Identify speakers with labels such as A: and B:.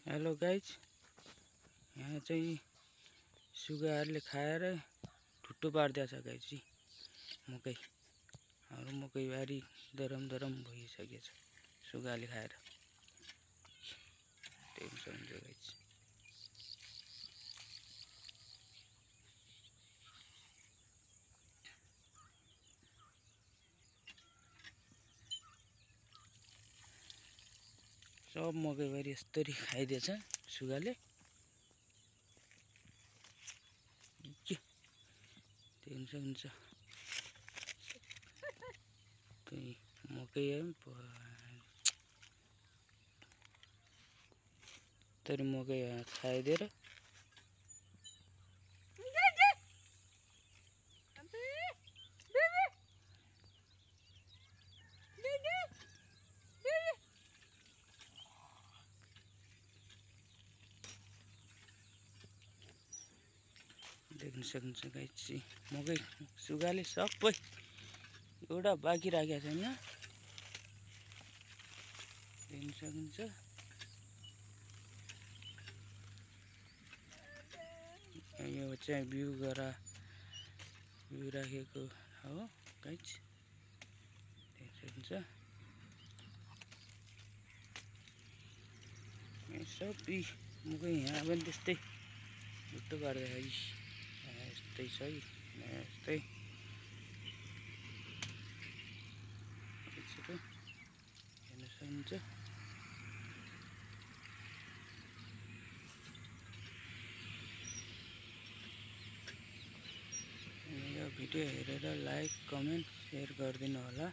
A: Hello guys, यहाँ चाहिँ सुगाहरूले खाएर ठुट्टो पारिदिएको छ गाइज। मकै हाम्रो मकैबारी दरम भइसकेको छ सुगाले खाएर। टेन्सन हुन्छ गाइज। सब मकैबारी यस्तरी खाइदिएछ सुगाले। के टेन्सन हुन्छ। त्यही मकै तरी मकै खाइदिएर देख्न सक्नुहुन्छ गाइज। मकै सुगाले सबै एउटा बाँकी राखेको छैन। देख्न सक्नुहुन्छ। यो चाहिँ बिउ राखेको हो गाइज। देख्न सक्नुहुन्छ। सबै मकै यहाँ पनि त्यस्तै भुट्टो पार्दाखेरि यस्तै छ है। यस्तै हेर्न सक्नुहुन्छ। यो भिडियो हेरेर लाइक कमेन्ट सेयर गरिदिनु होला।